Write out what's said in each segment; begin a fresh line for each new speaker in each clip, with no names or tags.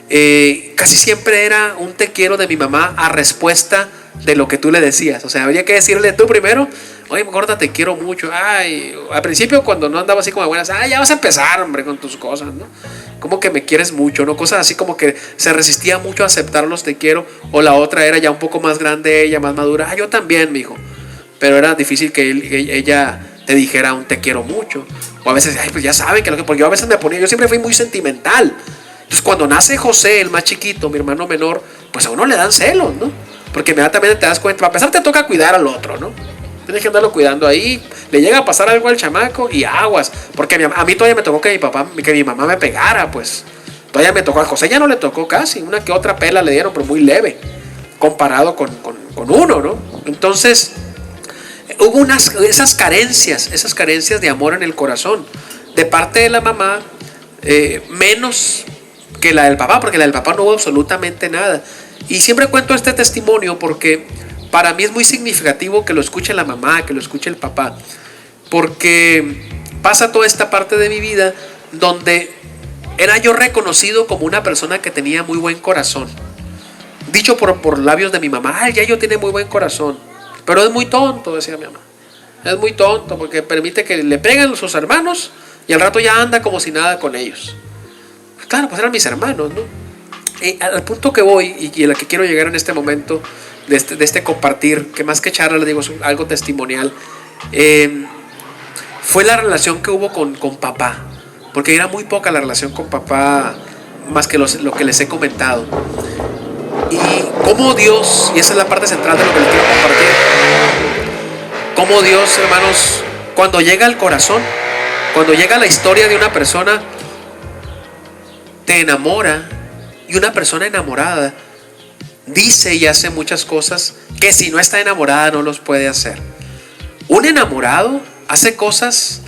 casi siempre era un te quiero de mi mamá a respuesta de lo que tú le decías. O sea, había que decirle tú primero, oye, gorda, te quiero mucho. Ay, al principio cuando no andaba así como de buenas, ay, ya vas a empezar, hombre, con tus cosas, ¿no? Como que me quieres mucho, ¿no? Cosas así como que se resistía mucho a aceptar los te quiero. O la otra era ya un poco más grande ella, más madura. Ah, yo también, mi hijo. Pero era difícil que ella te dijera un te quiero mucho. O a veces, ay, pues ya saben que porque yo a veces me ponía, yo siempre fui muy sentimental. Entonces cuando nace José, el más chiquito, mi hermano menor, pues a uno le dan celos, ¿no? Porque inmediatamente te das cuenta, para empezar te toca cuidar al otro, ¿no? Tienes que andarlo cuidando ahí. Le llega a pasar algo al chamaco y aguas. Porque a mí todavía me tocó que mi mamá me pegara, pues. Todavía me tocó. A José ya no le tocó casi. Una que otra pela le dieron, pero muy leve. Comparado con uno, ¿no? Entonces, hubo esas carencias de amor en el corazón. De parte de la mamá, menos que la del papá, porque la del papá no hubo absolutamente nada. Y siempre cuento este testimonio porque para mí es muy significativo que lo escuche la mamá, que lo escuche el papá, porque pasa toda esta parte de mi vida donde era yo reconocido como una persona que tenía muy buen corazón, dicho por labios de mi mamá. Ay, ya yo tiene muy buen corazón, pero es muy tonto, decía mi mamá. Es muy tonto porque permite que le peguen a sus hermanos y al rato ya anda como si nada con ellos. Claro, pues eran mis hermanos, ¿no? Al punto que voy y a la que quiero llegar en este momento de este compartir, que más que charla, le digo, es algo testimonial, fue la relación que hubo con papá, porque era muy poca la relación con papá, más que lo que les he comentado. Y cómo Dios, y esa es la parte central de lo que les quiero compartir, cómo Dios, hermanos, cuando llega al corazón, cuando llega la historia de una persona, te enamora. Y una persona enamorada dice y hace muchas cosas que si no está enamorada no los puede hacer. Un enamorado hace cosas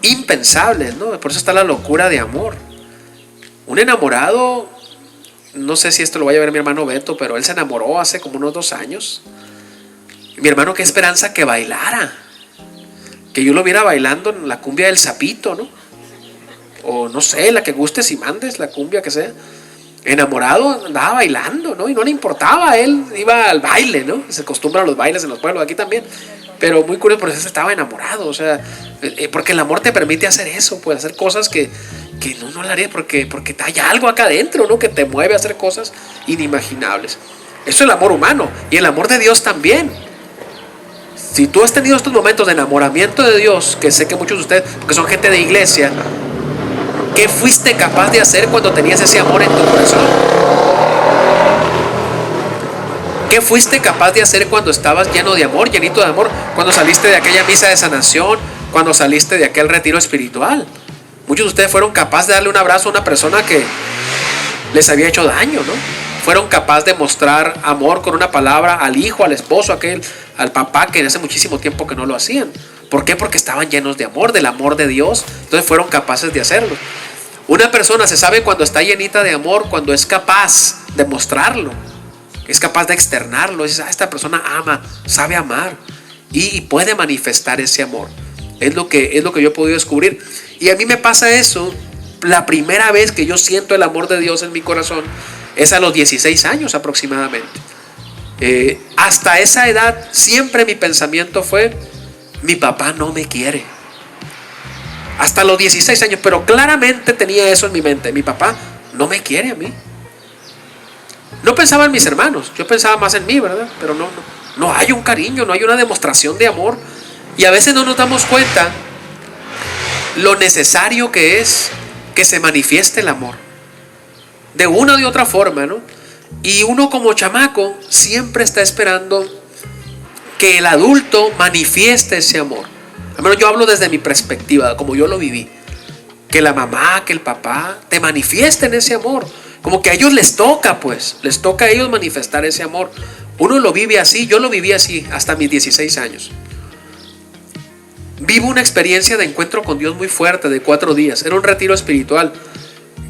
impensables, ¿no? Por eso está la locura de amor. Un enamorado, no sé si esto lo vaya a ver mi hermano Beto, pero él se enamoró hace como unos 2 años. Mi hermano, qué esperanza que bailara, que yo lo viera bailando en la cumbia del sapito, ¿no? O no sé, la que gustes y mandes, la cumbia que sea. Enamorado, andaba bailando, ¿no? Y no le importaba, él iba al baile, ¿no? Se acostumbran a los bailes en los pueblos, aquí también. Pero muy curioso, por eso estaba enamorado, o sea, porque el amor te permite hacer eso, pues hacer cosas que no lo haría porque hay algo acá adentro, ¿no? Que te mueve a hacer cosas inimaginables. Eso es el amor humano y el amor de Dios también. Si tú has tenido estos momentos de enamoramiento de Dios, que sé que muchos de ustedes, porque son gente de iglesia, ¿qué fuiste capaz de hacer cuando tenías ese amor en tu corazón? ¿Qué fuiste capaz de hacer cuando estabas lleno de amor, llenito de amor? Cuando saliste de aquella misa de sanación, cuando saliste de aquel retiro espiritual. Muchos de ustedes fueron capaces de darle un abrazo a una persona que les había hecho daño, ¿no? Fueron capaces de mostrar amor con una palabra al hijo, al esposo, al papá, que hace muchísimo tiempo que no lo hacían. ¿Por qué? Porque estaban llenos de amor, del amor de Dios. Entonces fueron capaces de hacerlo. Una persona se sabe cuando está llenita de amor, cuando es capaz de mostrarlo, es capaz de externarlo. Dices, esta persona ama, sabe amar y puede manifestar ese amor. Es lo que yo he podido descubrir. Y a mí me pasa eso. La primera vez que yo siento el amor de Dios en mi corazón es a los 16 años aproximadamente. Hasta esa edad siempre mi pensamiento fue: mi papá no me quiere. Hasta los 16 años, pero claramente tenía eso en mi mente: mi papá no me quiere a mí. No pensaba en mis hermanos, yo pensaba más en mí, ¿verdad? Pero no hay un cariño, no hay una demostración de amor. Y a veces no nos damos cuenta lo necesario que es que se manifieste el amor de una o de otra forma, ¿no? Y uno como chamaco siempre está esperando que el adulto manifieste ese amor. Al menos yo hablo desde mi perspectiva, como yo lo viví. Que la mamá, que el papá te manifiesten ese amor. Como que a ellos les toca, pues. Les toca a ellos manifestar ese amor. Uno lo vive así, yo lo viví así hasta mis 16 años. Vivo una experiencia de encuentro con Dios muy fuerte de 4 días. Era un retiro espiritual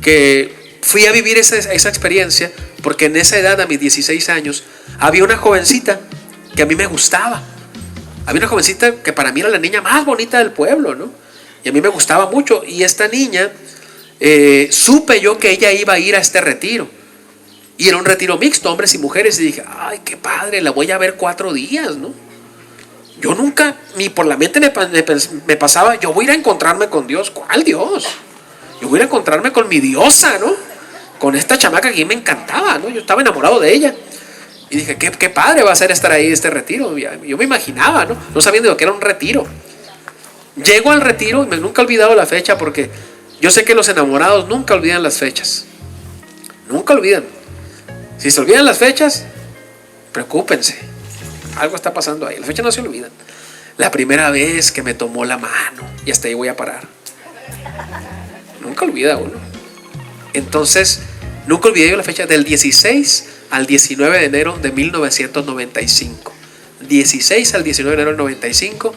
que fui a vivir esa experiencia porque en esa edad, a mis 16 años, había una jovencita que a mí me gustaba. Había una jovencita que para mí era la niña más bonita del pueblo, ¿no? Y a mí me gustaba mucho. Y esta niña supe yo que ella iba a ir a este retiro. Y era un retiro mixto, hombres y mujeres. Y dije, ay, qué padre, la voy a ver 4 días, ¿no? Yo nunca, ni por la mente me pasaba, yo voy a ir a encontrarme con Dios. ¿Cuál Dios? Yo voy a ir a encontrarme con mi diosa, ¿no? Con esta chamaca que me encantaba, ¿no? Yo estaba enamorado de ella. Y dije, qué padre va a ser estar ahí en este retiro. Yo me imaginaba, ¿no? No sabiendo que era un retiro. Llego al retiro y nunca he olvidado la fecha, porque yo sé que los enamorados nunca olvidan las fechas. Nunca olvidan. Si se olvidan las fechas, preocúpense. Algo está pasando ahí. Las fechas no se olvidan. La primera vez que me tomó la mano, y hasta ahí voy a parar. Nunca olvida uno. Entonces, nunca olvidé yo la fecha del 16 al 19 de enero de 1995. 16 al 19 de enero del 95,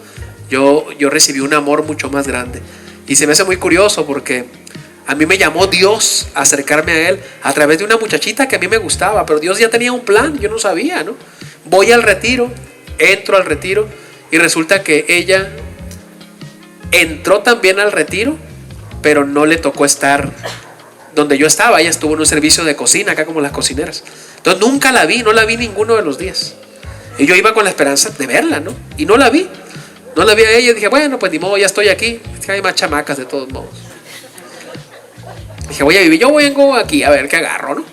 yo recibí un amor mucho más grande. Y se me hace muy curioso porque a mí me llamó Dios a acercarme a Él a través de una muchachita que a mí me gustaba, pero Dios ya tenía un plan, yo no sabía, ¿no? Voy al retiro, entro al retiro y resulta que ella entró también al retiro, pero no le tocó estar donde yo estaba. Ella estuvo en un servicio de cocina, acá como las cocineras. Entonces nunca la vi, no la vi ninguno de los días. Y yo iba con la esperanza de verla, ¿no? Y no la vi. No la vi a ella y dije, bueno, pues ni modo, ya estoy aquí. Es que hay más chamacas de todos modos. Dije, voy a vivir, yo vengo aquí a ver qué agarro, ¿no?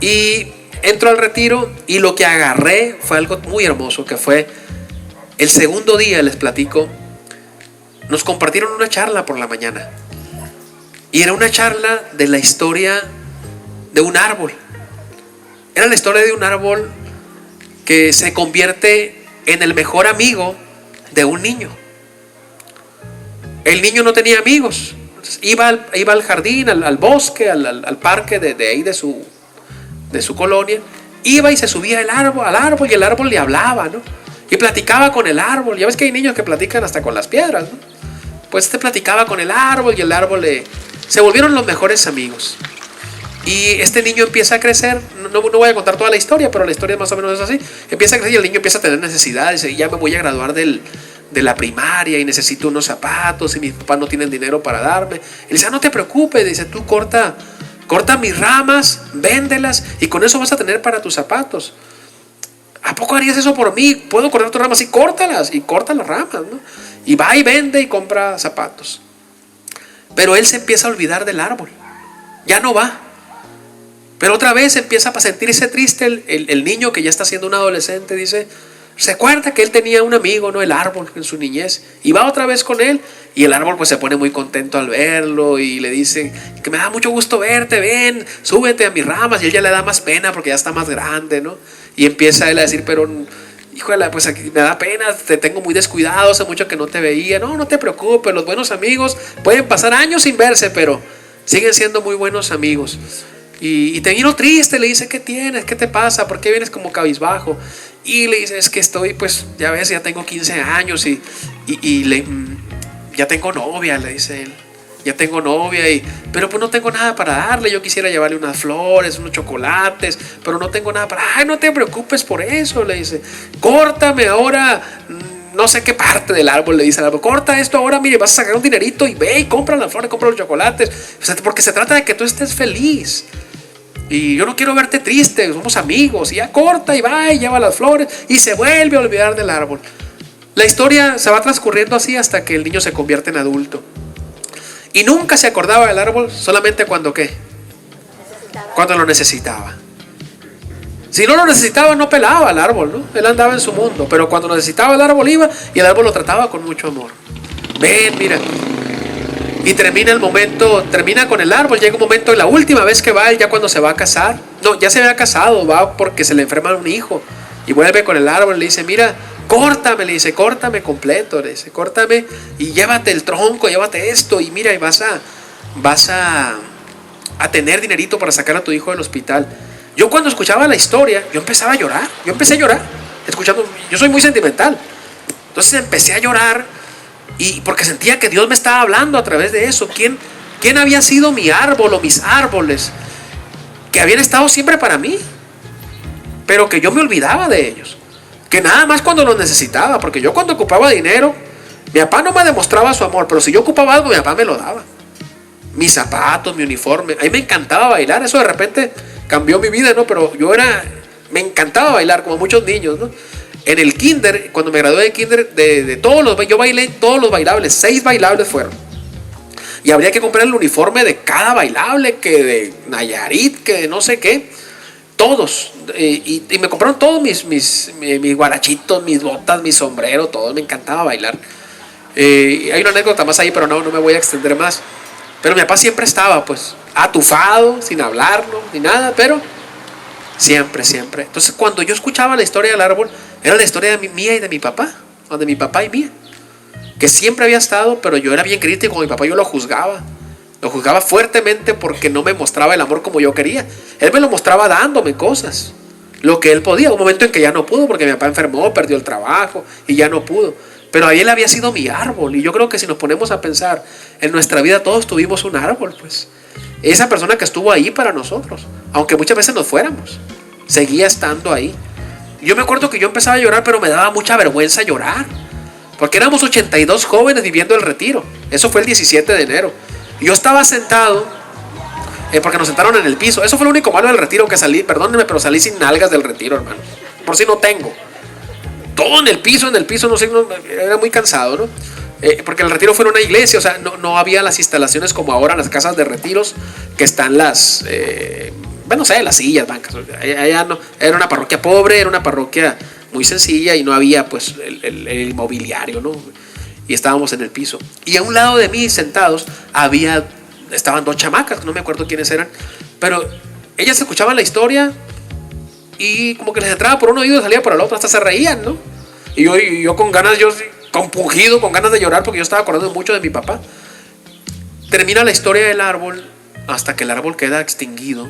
Y entro al retiro y lo que agarré fue algo muy hermoso, que fue el segundo día, les platico. Nos compartieron una charla por la mañana. Y era una charla de la historia de un árbol. Era la historia de un árbol que se convierte en el mejor amigo de un niño. El niño no tenía amigos. Iba al jardín, al bosque, al parque de ahí de su colonia. Iba y se subía al árbol y el árbol le hablaba, ¿no? Y platicaba con el árbol. Ya ves que hay niños que platican hasta con las piedras, ¿no? Pues platicaba con el árbol y el árbol se volvieron los mejores amigos. Y este niño empieza a crecer. No voy a contar toda la historia, pero la historia más o menos es así. Empieza a crecer y el niño empieza a tener necesidades. Y ya me voy a graduar de la primaria y necesito unos zapatos y mis papás no tienen dinero para darme. Y dice, no te preocupes, dice, tú corta mis ramas, véndelas y con eso vas a tener para tus zapatos. ¿A poco harías eso por mí? ¿Puedo cortar tus ramas? Sí, córtalas. Y corta las ramas, ¿no? Y va y vende y compra zapatos. Pero él se empieza a olvidar del árbol. Ya no va. Pero otra vez empieza a sentirse triste el niño que ya está siendo un adolescente. Dice, se acuerda que él tenía un amigo, ¿no? El árbol en su niñez. Y va otra vez con él. Y el árbol pues se pone muy contento al verlo. Y le dice, que me da mucho gusto verte, ven, súbete a mis ramas. Y él ya le da más pena porque ya está más grande, ¿no? Y empieza él a decir, pero híjole, pues aquí me da pena, te tengo muy descuidado, hace mucho que no te veía. No te preocupes, los buenos amigos pueden pasar años sin verse, pero siguen siendo muy buenos amigos. Y te vino triste, le dice, ¿qué tienes? ¿Qué te pasa? ¿Por qué vienes como cabizbajo? Y le dice, es que estoy, pues, ya ves, ya tengo 15 años y ya tengo novia, le dice él. Ya tengo novia, pero pues no tengo nada para darle. Yo quisiera llevarle unas flores, unos chocolates, pero no tengo nada para... Ay, no te preocupes por eso, le dice. Córtame ahora, no sé qué parte del árbol, le dice al árbol. Corta esto ahora, mire, vas a sacar un dinerito y ve y compra las flores, compra los chocolates. O sea, porque se trata de que tú estés feliz. Y yo no quiero verte triste, somos amigos. Y ya corta y va y lleva las flores y se vuelve a olvidar del árbol. La historia se va transcurriendo así hasta que el niño se convierte en adulto. Y nunca se acordaba del árbol, solamente cuando ¿qué? Cuando lo necesitaba. Si no lo necesitaba, no pelaba al árbol, ¿no? Él andaba en su mundo. Pero cuando necesitaba el árbol iba y el árbol lo trataba con mucho amor. Ven, mira. Y termina el momento, termina con el árbol. Llega un momento, y la última vez que va él, ya cuando se va a casar. No, ya se había casado, va porque se le enferma un hijo. Y vuelve con el árbol y le dice, mira, córtame, le dice, córtame completo, le dice, córtame y llévate el tronco, llévate esto y mira, y vas a tener dinerito para sacar a tu hijo del hospital. Yo cuando escuchaba la historia, yo empezaba a llorar, escuchando, yo soy muy sentimental. Entonces empecé a llorar y porque sentía que Dios me estaba hablando a través de eso. ¿Quién había sido mi árbol o mis árboles que habían estado siempre para mí? Pero que yo me olvidaba de ellos. Que nada más cuando los necesitaba. Porque yo cuando ocupaba dinero, mi papá no me demostraba su amor. Pero si yo ocupaba algo, mi papá me lo daba. mis zapatos, mi uniforme. A mí me encantaba bailar, eso de repente cambió mi vida, ¿no? Pero me encantaba bailar como muchos niños, ¿no? En el kinder, cuando me gradué de kinder, yo bailé todos los bailables, 6 bailables fueron. Y habría que comprar el uniforme de cada bailable, que de Nayarit, que de no sé qué, todos. Y me compraron todos mis guarachitos, mis botas, mi sombrero, todo. Me encantaba bailar. Hay una anécdota más ahí, pero no me voy a extender más. Pero mi papá siempre estaba, pues, atufado, sin hablarlo, ni nada, pero siempre. Entonces, cuando yo escuchaba la historia del árbol, era la historia de mía y de mi papá, o de mi papá y mía, que siempre había estado, pero yo era bien crítico con mi papá. Yo lo juzgaba fuertemente porque no me mostraba el amor como yo quería. Él me lo mostraba dándome cosas, lo que él podía. Un momento en que ya no pudo porque mi papá enfermó, perdió el trabajo y ya no pudo. Pero ahí él había sido mi árbol. Y yo creo que si nos ponemos a pensar, en nuestra vida todos tuvimos un árbol, pues. Esa persona que estuvo ahí para nosotros, aunque muchas veces nos fuéramos, seguía estando ahí. Yo me acuerdo que yo empezaba a llorar, pero me daba mucha vergüenza llorar, porque éramos 82 jóvenes viviendo el retiro. Eso fue el 17 de enero. Yo estaba sentado, porque nos sentaron en el piso. Eso fue lo único malo del retiro, que salí, perdónenme, pero salí sin nalgas del retiro, hermano. Por si no tengo. Todo en el piso, no sé, era muy cansado, ¿no? Porque el retiro fue en una iglesia, o sea, no había las instalaciones como ahora en las casas de retiros, que están las, bueno, no sé, las sillas, bancas. Allá no, era una parroquia pobre, era una parroquia muy sencilla y no había, pues, el mobiliario, ¿no? Y estábamos en el piso. Y a un lado de mí, sentados, estaban 2 chamacas, no me acuerdo quiénes eran, pero ellas escuchaban la historia y como que les entraba por un oído y salía por el otro, hasta se reían, ¿no? Y yo con ganas, compungido, con ganas de llorar, porque yo estaba acordando mucho de mi papá. Termina la historia del árbol hasta que el árbol queda extinguido.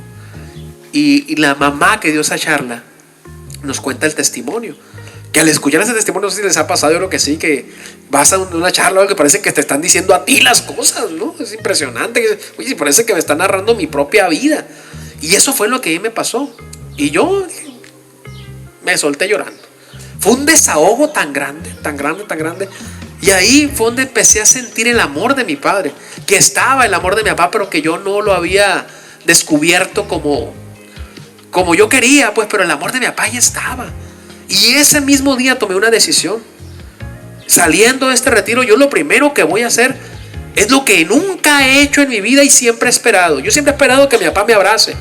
Y la mamá que dio esa charla nos cuenta el testimonio. Que al escuchar ese testimonio, no sé si les ha pasado, yo creo que sí, que vas a una charla que parece que te están diciendo a ti las cosas, ¿no? Es impresionante. Oye, parece que me están narrando mi propia vida. Y eso fue lo que a mí me pasó. Y yo me solté llorando. Fue un desahogo tan grande. Y ahí fue donde empecé a sentir el amor de mi padre. Que estaba el amor de mi papá, pero que yo no lo había descubierto como yo quería, pues, pero el amor de mi papá ya estaba. Y ese mismo día tomé una decisión. Saliendo de este retiro, yo lo primero que voy a hacer es lo que nunca he hecho en mi vida y siempre he esperado. Yo siempre he esperado que mi papá me abrace.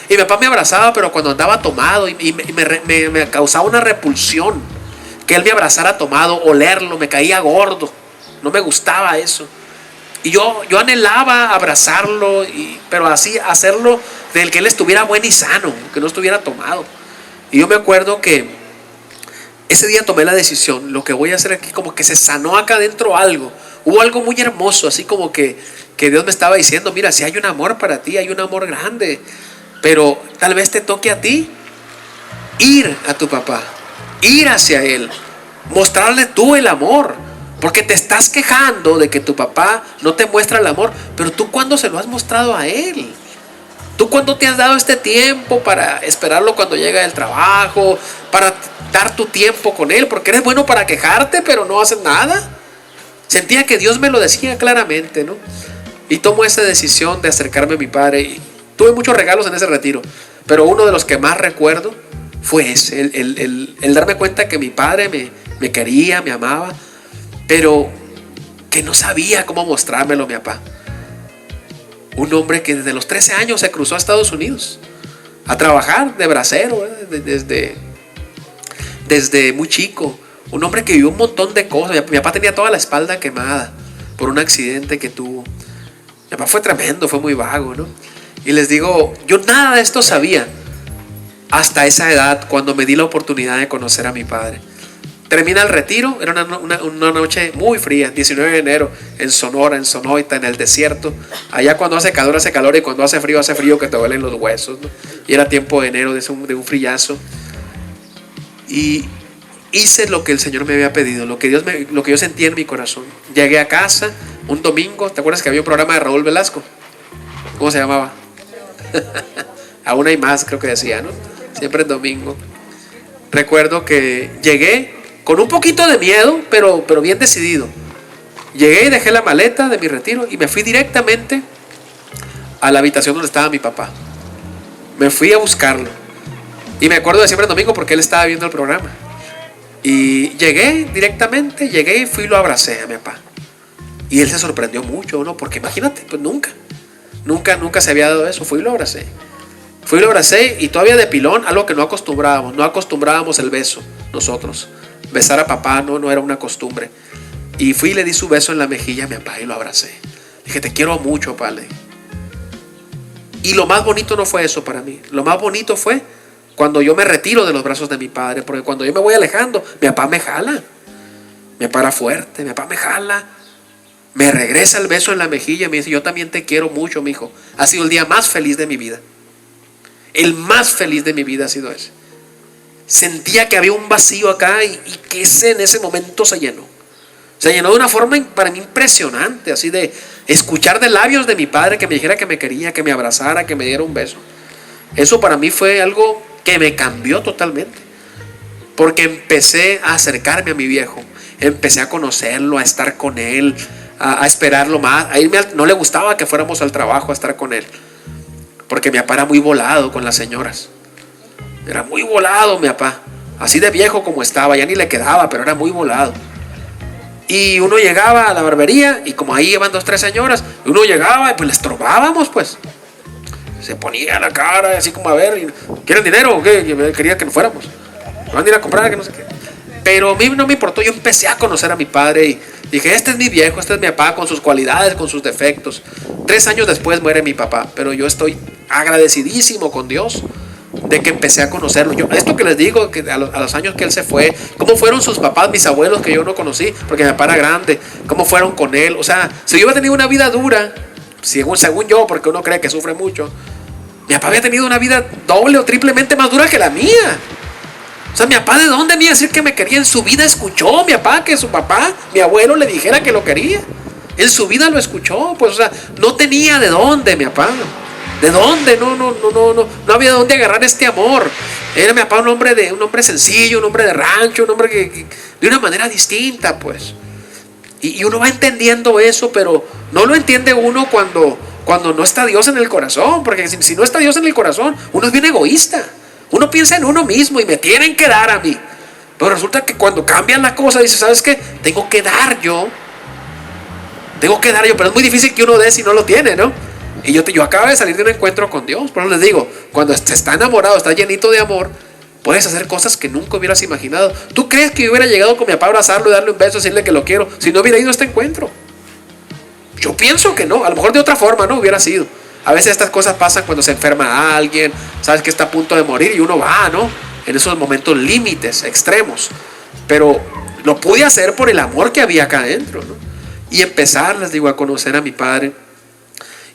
Y mi papá me abrazaba, pero cuando andaba tomado, y me causaba una repulsión que él me abrazara tomado, olerlo, me caía gordo. No me gustaba eso. Y yo anhelaba abrazarlo, pero así hacerlo del que él estuviera bueno y sano, que no estuviera tomado. Y yo me acuerdo que ese día tomé la decisión. Lo que voy a hacer aquí, como que se sanó acá adentro algo. Hubo algo muy hermoso, así como que Dios me estaba diciendo: mira, si hay un amor para ti, hay un amor grande, pero tal vez te toque a ti ir a tu papá, ir hacia él, mostrarle tú el amor, porque te estás quejando de que tu papá no te muestra el amor, pero tú, ¿cuándo se lo has mostrado a él? ¿Tú cuándo te has dado este tiempo para esperarlo cuando llega del trabajo, para dar tu tiempo con él? Porque eres bueno para quejarte, pero no haces nada. Sentía que Dios me lo decía claramente, ¿no? Y tomo esa decisión de acercarme a mi padre. Y tuve muchos regalos en ese retiro, pero uno de los que más recuerdo fue ese, el darme cuenta que mi padre me quería, me amaba, pero que no sabía cómo mostrármelo mi papá. Un hombre que desde los 13 años se cruzó a Estados Unidos a trabajar de bracero, desde muy chico. Un hombre que vivió un montón de cosas. Mi papá tenía toda la espalda quemada por un accidente que tuvo. Mi papá fue tremendo, fue muy vago, ¿no? Y les digo, yo nada de esto sabía hasta esa edad, cuando me di la oportunidad de conocer a mi padre. Termina el retiro, era una noche muy fría, 19 de enero, en Sonora, en Sonoita, en el desierto. Allá cuando hace calor, y cuando hace frío que te duelen los huesos, ¿no? Y era tiempo de enero, de un frillazo. Y hice lo que el Señor me había pedido, lo que yo sentía en mi corazón. Llegué a casa un domingo. ¿Te acuerdas que había un programa de Raúl Velasco? ¿Cómo se llamaba? Aún hay más, creo que decía, ¿no? Siempre el domingo. Recuerdo que llegué con un poquito de miedo, pero bien decidido. Llegué y dejé la maleta de mi retiro y me fui directamente a la habitación donde estaba mi papá. Me fui a buscarlo. Y me acuerdo de siempre el domingo porque él estaba viendo el programa. Y llegué directamente, y fui y lo abracé a mi papá. Y él se sorprendió mucho, ¿no? Porque imagínate, pues nunca se había dado eso. Fui y lo abracé. Y todavía de pilón, algo que no acostumbrábamos el beso nosotros. Besar a papá no era una costumbre. Y fui y le di su beso en la mejilla a mi papá y lo abracé. Dije, te quiero mucho, padre. Y lo más bonito no fue eso para mí. Lo más bonito fue cuando yo me retiro de los brazos de mi padre. Porque cuando yo me voy alejando, mi papá me jala. Me para fuerte, mi papá me jala. Me regresa el beso en la mejilla y me dice, yo también te quiero mucho, mi hijo. Ha sido el día más feliz de mi vida. El más feliz de mi vida ha sido ese. Sentía que había un vacío acá y que en ese momento se llenó. Se llenó de una forma para mí impresionante, así de escuchar de labios de mi padre que me dijera que me quería, que me abrazara, que me diera un beso. Eso para mí fue algo que me cambió totalmente. Porque empecé a acercarme a mi viejo. Empecé a conocerlo, a estar con él, a esperarlo más. A irme no le gustaba que fuéramos al trabajo a estar con él. Porque mi papá era muy volado con las señoras. Era muy volado mi papá. Así de viejo como estaba, ya ni le quedaba, pero era muy volado. Y uno llegaba a la barbería y como ahí llevan 2, 3 señoras, uno llegaba y pues les estorbábamos, pues. Se ponía la cara así como a ver, ¿quieren dinero o qué? Quería que nos fuéramos. Van a ir a comprar, que no sé qué. Pero a mí no me importó, yo empecé a conocer a mi padre y dije, este es mi viejo, este es mi papá con sus cualidades, con sus defectos. 3 años después muere mi papá, pero yo estoy agradecidísimo con Dios de que empecé a conocerlo. Esto que les digo, que a los años que él se fue, cómo fueron sus papás, mis abuelos que yo no conocí, porque mi papá era grande, cómo fueron con él. O sea, si yo hubiera tenido una vida dura, según yo, porque uno cree que sufre mucho, mi papá había tenido una vida doble o triplemente más dura que la mía. O sea, mi papá, ¿de dónde me iba a decir que me quería? En su vida escuchó mi papá que su papá, mi abuelo, le dijera que lo quería. En su vida lo escuchó, pues, o sea, no tenía de dónde mi papá. ¿De dónde? No había de dónde agarrar este amor. Era mi papá un hombre sencillo, un hombre de rancho, un hombre que de una manera distinta, pues. Y uno va entendiendo eso, pero no lo entiende uno cuando no está Dios en el corazón. Porque si no está Dios en el corazón, uno es bien egoísta. Uno piensa en uno mismo y me tienen que dar a mí. Pero resulta que cuando cambian la cosa, dice, ¿sabes qué? Tengo que dar yo. Pero es muy difícil que uno dé si no lo tiene, ¿no? Y yo acabo de salir de un encuentro con Dios. Por eso les digo, cuando está enamorado, está llenito de amor, puedes hacer cosas que nunca hubieras imaginado. ¿Tú crees que yo hubiera llegado con mi papá a abrazarlo y darle un beso, decirle que lo quiero, si no hubiera ido a este encuentro? Yo pienso que no. A lo mejor de otra forma no hubiera sido. A veces estas cosas pasan cuando se enferma alguien, sabes que está a punto de morir y uno va, ¿no? En esos momentos límites, extremos. Pero lo pude hacer por el amor que había acá adentro, ¿no? Y empezar, les digo, a conocer a mi padre.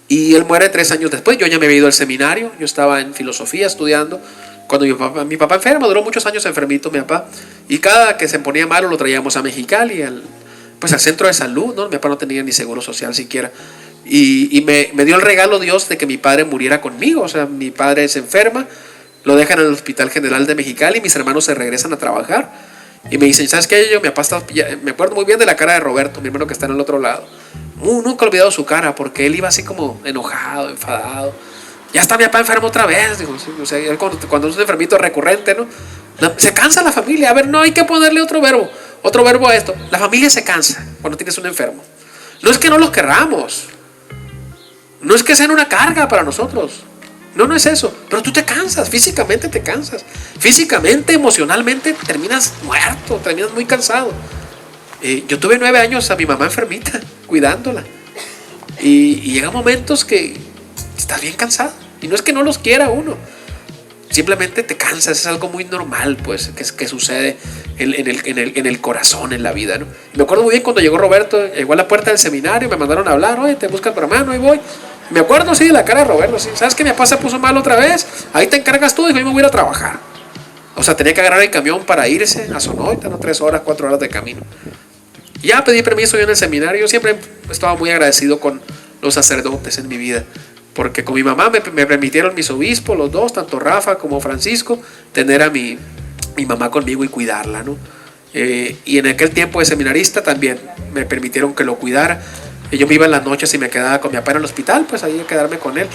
Y él muere 3 años después. Yo ya me había ido al seminario. Yo estaba en filosofía estudiando. Cuando mi papá enfermo, duró muchos años enfermito mi papá. Y cada que se ponía malo lo traíamos a Mexicali, al centro de salud, ¿no? Mi papá no tenía ni seguro social siquiera. Y me dio el regalo Dios de que mi padre muriera conmigo. O sea, mi padre se enferma, lo dejan en el Hospital General de Mexicali, mis hermanos se regresan a trabajar. Y me dicen, ¿sabes qué? Mi papá me acuerdo muy bien de la cara de Roberto, mi hermano que está en el otro lado. Nunca he olvidado su cara, porque él iba así como enojado, enfadado. Ya está mi papá enfermo otra vez. Digo, sí, o sea, cuando es un enfermito recurrente, ¿no? Se cansa la familia. A ver, no hay que ponerle otro verbo a esto. La familia se cansa cuando tienes un enfermo. No es que no los querramos, no es que sean una carga para nosotros. No es eso. Pero tú te cansas, físicamente te cansas. Físicamente, emocionalmente terminas muerto, terminas muy cansado. Yo tuve 9 años a mi mamá enfermita, cuidándola. Y llegan momentos que estás bien cansado. Y no es que no los quiera uno, simplemente te cansas. Es algo muy normal, pues, que sucede en el corazón, en la vida, ¿no? Y me acuerdo muy bien cuando llegó Roberto, llegó a la puerta del seminario, me mandaron a hablar, oye, te busca tu hermano, ahí voy. Me acuerdo así de la cara de Roberto, ¿sí? ¿Sabes que mi papá se puso mal otra vez? Ahí te encargas tú, dijo, yo me voy a ir a trabajar. O sea, tenía que agarrar el camión para irse a Sonoita, ¿no? 3 horas, 4 horas de camino. Y ya pedí permiso yo en el seminario. Yo siempre estaba muy agradecido con los sacerdotes en mi vida, porque con mi mamá me permitieron mis obispos, los dos, tanto Rafa como Francisco, tener a mi mamá conmigo y cuidarla, ¿no? Y en aquel tiempo de seminarista también me permitieron que lo cuidara. Y yo me iba en las noches y me quedaba con mi papá en el hospital, pues ahí a quedarme con él,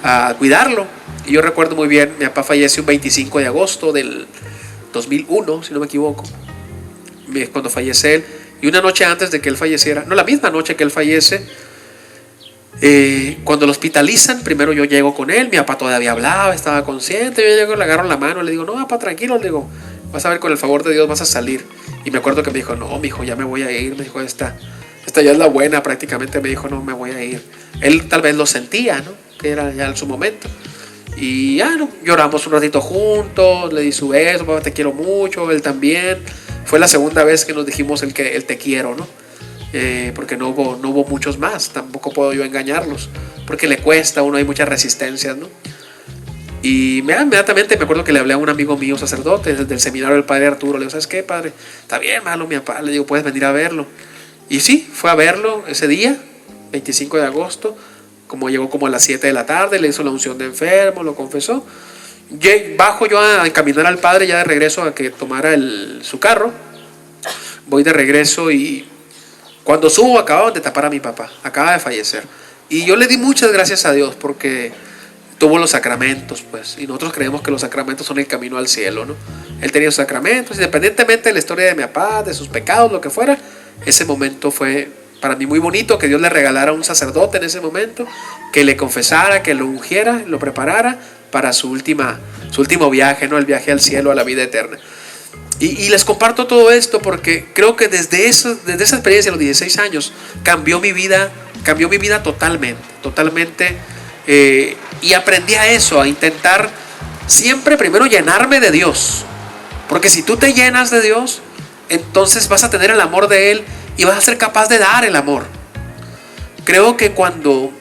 a cuidarlo. Y yo recuerdo muy bien, mi papá falleció un 25 de agosto del 2001, si no me equivoco, cuando fallece él. Y una noche antes de que él falleciera, no, la misma noche que él fallece, cuando lo hospitalizan, primero yo llego con él, mi papá todavía hablaba, estaba consciente, yo llego, le agarro la mano, le digo, no, papá, tranquilo, le digo, vas a ver, con el favor de Dios vas a salir. Y me acuerdo que me dijo, no, mijo, ya me voy a ir, me dijo, esta ya es la buena, prácticamente me dijo, no, me voy a ir. Él tal vez lo sentía, ¿no? Que era ya en su momento. Y ya, ¿no? Lloramos un ratito juntos, le di su beso, papá, te quiero mucho, él también. Fue la segunda vez que nos dijimos el te quiero, ¿no? Porque no hubo muchos más, tampoco puedo yo engañarlos, porque le cuesta a uno, hay muchas resistencias, ¿no? Y inmediatamente me acuerdo que le hablé a un amigo mío, sacerdote, del seminario del padre Arturo. Le digo, ¿sabes qué, padre? Está bien malo mi papá, le digo, puedes venir a verlo. Y sí, fue a verlo ese día, 25 de agosto, como llegó como a las 7 de la tarde, le hizo la unción de enfermo, lo confesó. Bajo yo a encaminar al padre ya de regreso a que tomara su carro. Voy de regreso y cuando subo acababan de tapar a mi papá, acaba de fallecer. Y yo le di muchas gracias a Dios porque tuvo los sacramentos, pues, y nosotros creemos que los sacramentos son el camino al cielo, ¿no? Él tenía los sacramentos, independientemente de la historia de mi papá, de sus pecados, lo que fuera. Ese momento fue para mí muy bonito, que Dios le regalara un sacerdote en ese momento, que le confesara, que lo ungiera, lo preparara para su último viaje, ¿no? El viaje al cielo, a la vida eterna. Y les comparto todo esto porque creo que desde esa experiencia, a los 16 años, cambió mi vida totalmente. Y aprendí a eso, a intentar siempre primero llenarme de Dios. Porque si tú te llenas de Dios, entonces vas a tener el amor de Él y vas a ser capaz de dar el amor. Creo que cuando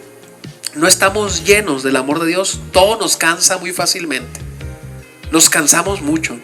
no estamos llenos del amor de Dios, todo nos cansa muy fácilmente. Nos cansamos mucho.